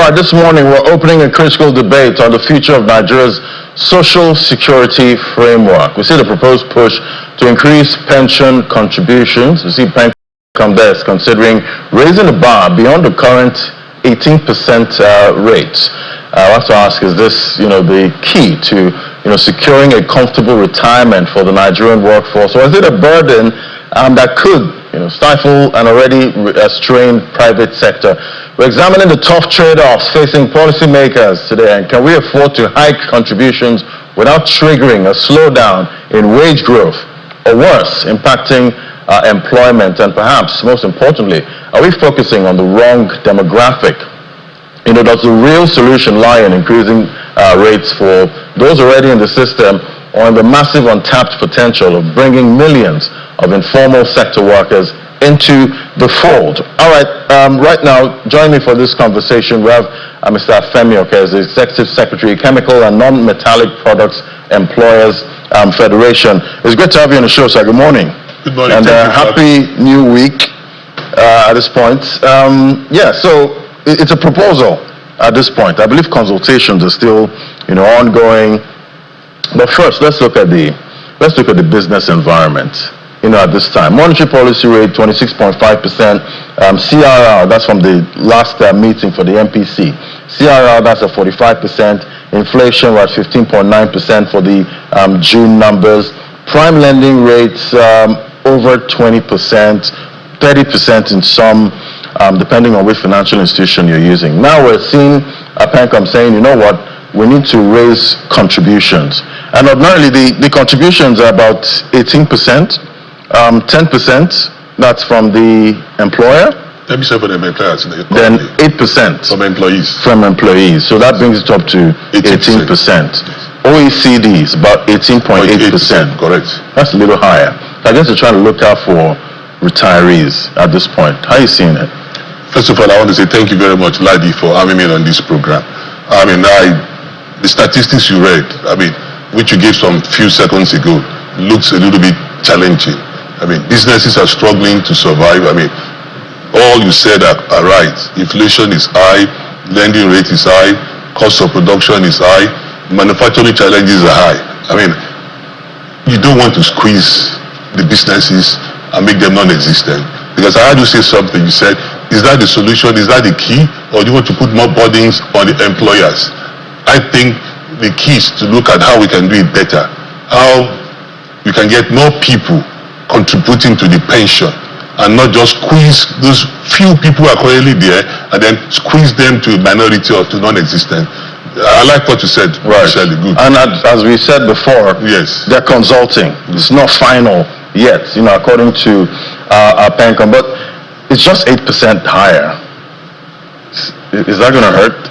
right, this morning we're opening a critical debate on the future of Nigeria's social security framework. We see the proposed push to increase pension contributions. We see PENCOM there is considering raising the bar beyond the current 18% rate. I have to ask, is this, the key to, securing a comfortable retirement for the Nigerian workforce, or is it a burden that could, stifle an already strained private sector? We're examining the tough trade-offs facing policymakers today, and can we afford to hike contributions without triggering a slowdown in wage growth, or worse, impacting employment? And perhaps, most importantly, are we focusing on the wrong demographic? Does the real solution lie in increasing rates for those already in the system, or in the massive untapped potential of bringing millions of informal sector workers into the fold? All right, right now, join me for this conversation. We have Mr. Femi Okez, the Executive Secretary, Chemical and Non-Metallic Products Employers Federation. It's great to have you on the show, sir. Good morning. Good morning. And happy new week at this point. So it's a proposal at this point. I believe consultations are still, ongoing. But first, let's look at the business environment. At this time, monetary policy rate 26.5%, CRR, that's from the last meeting for the MPC. CRR, that's at 45%. Inflation, we're at 15.9% for the June numbers. Prime lending rates over 20%, 30% in some, depending on which financial institution you're using. Now we're seeing PENCOM saying, you know what, we need to raise contributions. And ordinarily, the contributions are about 18%. 10%, that's from the employer. 10% from the employers. Then 8% from employees. So that brings it up to 18%. OECD is about 18.8%. Correct. That's a little higher. I guess they're trying to look out for retirees at this point. How are you seeing it? First of all, I want to say thank you very much, Ladi, for having me on this program. The statistics you read, which you gave some few seconds ago, looks a little bit challenging. Businesses are struggling to survive. All you said are right. Inflation is high, lending rate is high, cost of production is high, manufacturing challenges are high. You don't want to squeeze the businesses and make them non-existent. Because I had to say something. You said, is that the solution? Is that the key? Or do you want to put more burdens on the employers? I think the key is to look at how we can do it better. How you can get more people contributing to the pension and not just squeeze those few people who are currently there and then squeeze them to a minority or to non-existent. I like what you said, right. Shirley. Good. And as we said before, yes, they're consulting. It's not final yet, according to PENCOM, but it's just 8% higher. Is that going to hurt?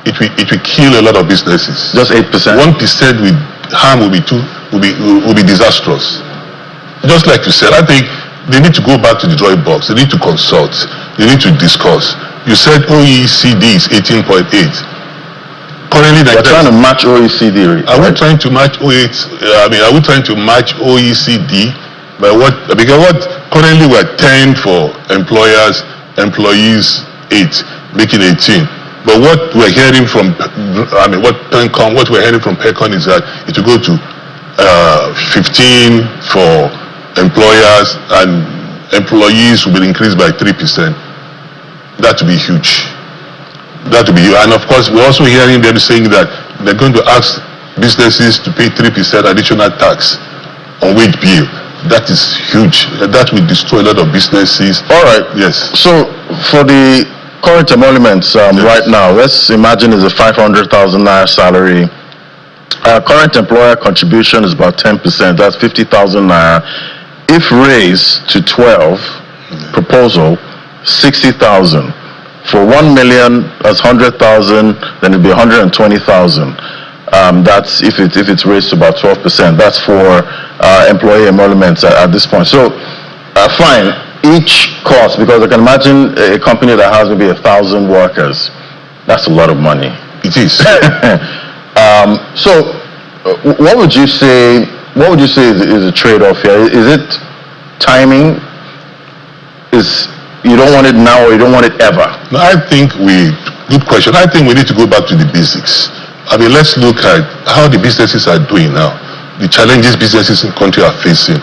It will kill a lot of businesses. Just 8%. 1% with harm will be disastrous. Just like you said, I think they need to go back to the drawing box. They need to consult. They need to discuss. You said OECD is 18.8. Currently, they're trying to match OECD. Are we trying to match are we trying to match OECD by what? Because currently we're 10 for employers, employees 8, making 18. But what we're hearing from, what we're hearing from PENCOM is that it will go to 15 for employers, and employees will be increased by 3%. That will be huge. That will be huge. And of course, we're also hearing them saying that they're going to ask businesses to pay 3% additional tax on wage bill. That is huge. That will destroy a lot of businesses. All right. Yes. So for the current emoluments right now, let's imagine it's a 500,000 naira salary. Current employer contribution is about 10%. That's 50,000 naira. If raised to 12, proposal 60,000. For 1 million, that's 100,000. Then it'd be 120,000. That's if it's raised to about 12%. That's for employee emoluments at this point. So, fine. Each cost, because I can imagine a company that has maybe 1,000 workers. That's a lot of money. It is. So, what would you say? What would you say is a trade-off here? Is it timing? Is you don't want it now or you don't want it ever? No, good question. I think we need to go back to the basics. I mean, let's look at how the businesses are doing now, the challenges businesses in the country are facing.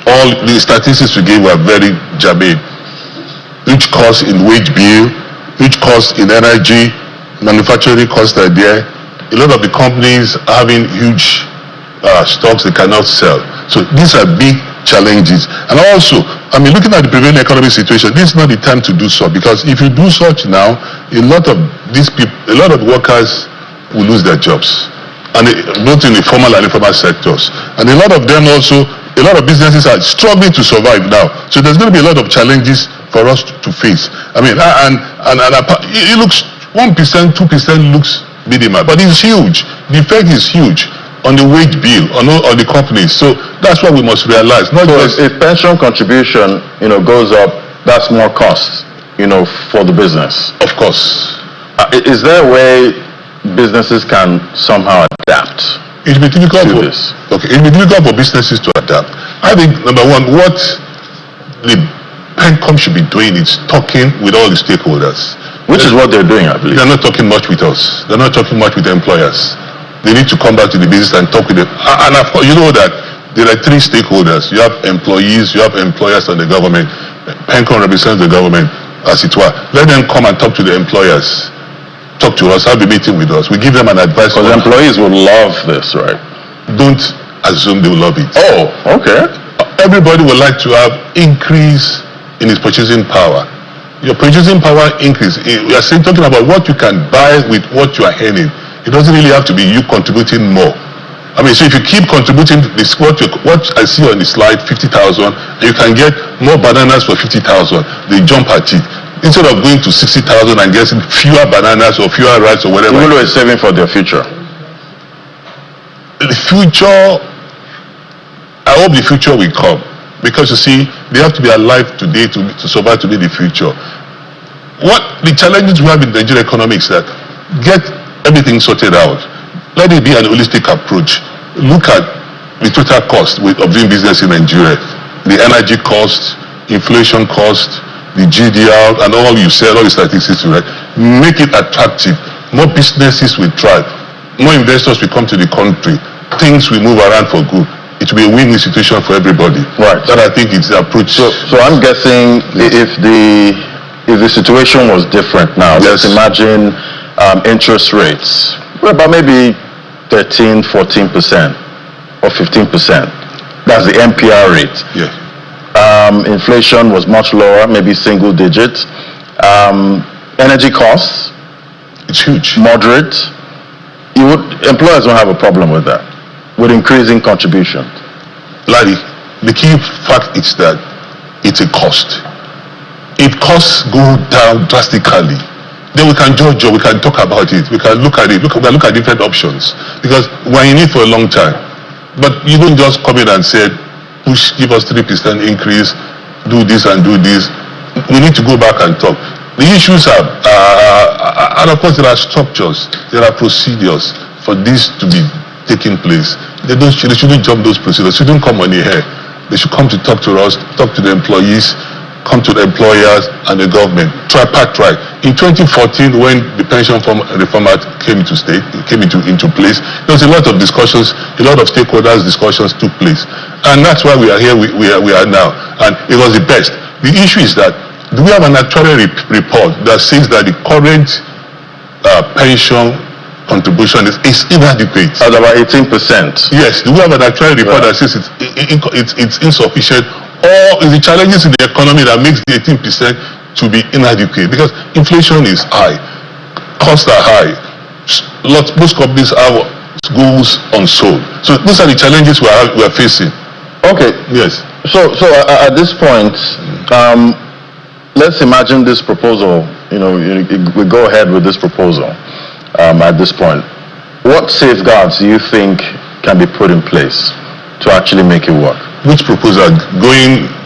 All the statistics we gave were very germane. Each cost in wage bill, each cost in energy, manufacturing costs are there. A lot of the companies are having huge stocks they cannot sell. So these are big challenges. And also, I mean, looking at the prevailing economic situation, this is not the time to do so, because if you do such now, a lot of workers will lose their jobs, and both in the formal and informal sectors. And a lot of them also, a lot of businesses are struggling to survive now. So there's going to be a lot of challenges for us to face. I mean, it looks 1%, 2% looks minimal, but it's huge. The effect is huge on the wage bill, on the companies. So that's what we must realize. Not just if pension contribution, goes up, that's more cost, for the business. Of course. Is there a way businesses can somehow adapt? It'll be difficult to this. Okay, it'll be difficult for businesses to adapt. I think number one, what the PENCOM should be doing is talking with all the stakeholders. Which is what they're doing, I believe. They're not talking much with us. They're not talking much with the employers. They need to come back to the business and talk with them. And of course, you know that there are three stakeholders. You have employees, you have employers, and the government. PENCOM represents the government, as it were. Let them come and talk to the employers. Talk to us, have a meeting with us. We give them an advice. Because employees will love this, right? Don't assume they will love it. Oh, okay. Everybody would like to have increase in his purchasing power. Your purchasing power increase. We are talking about what you can buy with what you are earning. It doesn't really have to be you contributing more. I mean, so if you keep contributing this, what I see on the slide, 50,000, you can get more bananas for 50,000. They jump at it. Instead of going to 60,000 and getting fewer bananas or fewer rice or whatever. Even though it's saving for their future. The future, I hope the future will come. Because you see, they have to be alive today to survive to be the future. What the challenges we have in the Nigerian economy is that get everything sorted out. Let it be an holistic approach. Look at the total cost of doing business in Nigeria. The energy cost, inflation cost, the GDR, and all you said, all the statistics, right? Make it attractive. More businesses will thrive. More investors will come to the country. Things will move around for good. It will be a win-win situation for everybody. Right. That I think is the approach. So I'm guessing if the situation was different now, yes. Let's imagine interest rates were about maybe 13, 14% or 15%. That's the MPR rate. Yeah. Inflation was much lower, maybe single digit. Energy costs, it's huge. Moderate. Employers don't have a problem with that, with increasing contribution. Larry, the key fact is that it's a cost. If costs go down drastically, then we can judge or we can talk about it. We can look at it. We can look at different options. Because we're in it for a long time. But you don't just come in and say, give us 3% increase, do this and do this. We need to go back and talk. The issues are, and of course there are structures, there are procedures for this to be taking place. They shouldn't jump those procedures. They shouldn't come on the air. They should come to talk to us, talk to the employees, come to the employers and the government. Tripartite. In 2014, when the pension reform act came into place, there was a lot of discussions, a lot of stakeholders discussions took place, and that's why we are here. We are now, and it was the best. The issue is that do we have an actuarial report that says that the current pension contribution is inadequate? At about 18%. Yes. Do we have an actuarial report that says it's insufficient? Or is the challenges in the economy that makes the 18% to be inadequate? Because inflation is high, costs are high. Most companies have goods unsold. So those are the challenges we are facing. Okay. Yes. So at this point, let's imagine this proposal. We go ahead with this proposal. At this point, what safeguards do you think can be put in place to actually make it work? Which proposal?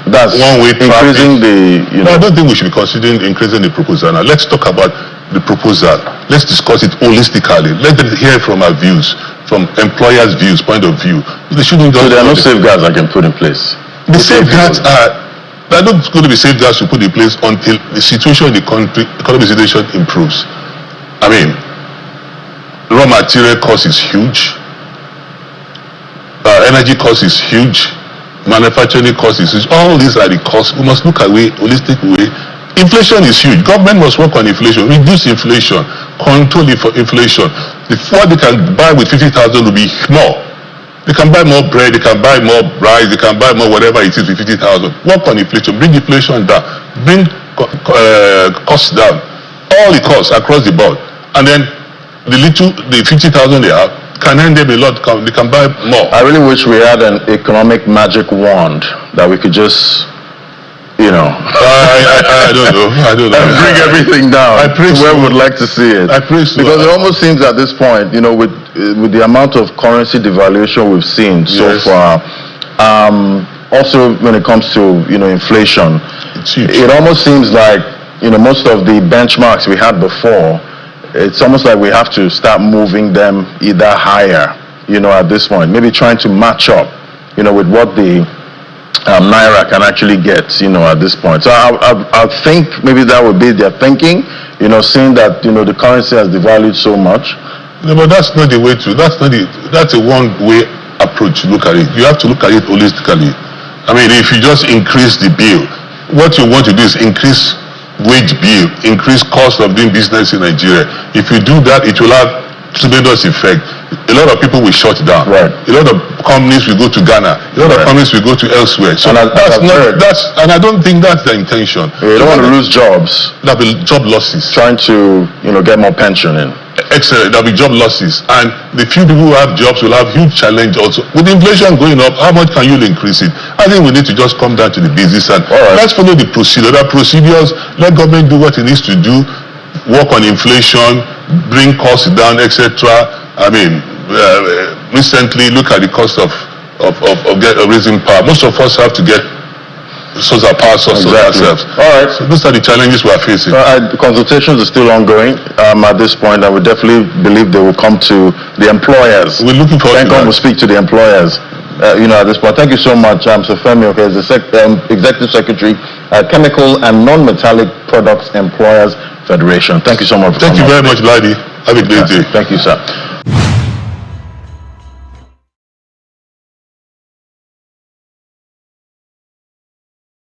That's one-way traffic? Increasing the, No, I don't think we should be considering increasing the proposal. Now, let's talk about the proposal. Let's discuss it holistically. Let them hear from our views, from employers' views, point of view. They shouldn't. So there are no safeguards I can put in place. The safeguards are There are not going to be safeguards to put in place until the situation in the country, economic situation improves. I mean, raw material cost is huge. Energy cost is huge. Manufacturing cost is huge. All these are the costs. We must look at a holistic way. Inflation is huge. Government must work on inflation, reduce inflation, control inflation. What they can buy with 50,000 will be more. They can buy more bread, they can buy more rice, they can buy more whatever it is with 50,000. Work on inflation, bring inflation down, bring costs down, all the costs across the board. And then the 50,000 they have can earn them a lot, they can buy more. I really wish we had an economic magic wand that we could just, I don't know. Bring everything down I pray to where so. we would like to see it. I pray so. Because it almost seems at this point, with the amount of currency devaluation we've seen so far, also when it comes to inflation, it almost seems like most of the benchmarks we had before, it's almost like we have to start moving them either higher, at this point, maybe trying to match up, with what the Naira can actually get, at this point. So I think maybe that would be their thinking, seeing that, the currency has devalued so much. No, but that's not the way to, that's a one-way approach to look at it. You have to look at it holistically. I mean, if you just increase the bill, what you want to do is increase wage bill, increase cost of doing business in Nigeria. If you do that, it will have tremendous effect. A lot of people will shut down. Right. A lot of companies will go to Ghana. A lot of companies will go to elsewhere. So and I don't think that's the intention. You don't want to lose jobs. There'll be job losses. Trying to, get more pension in. Excellent. There'll be job losses, and the few people who have jobs will have huge challenge also. With inflation going up, how much can you increase it? I think we need to just come down to the business and let's follow the procedure. There are procedures. Let government do what it needs to do. Work on inflation, bring costs down, etc. I mean, recently look at the cost of raising power. Most of us have to get source of power sources ourselves. All right. So those are the challenges we are facing. Consultations are still ongoing at this point. I would definitely believe they will come to the employers. We're looking forward to that. PENCOM will speak to the employers. At this point. Thank you so much, Sir Femi. Okay, as the Executive Secretary, Chemical and Non-Metallic Products Employers Federation. Thank you so much. Thank you very much, Ladi. Have a great day. Thank you, sir.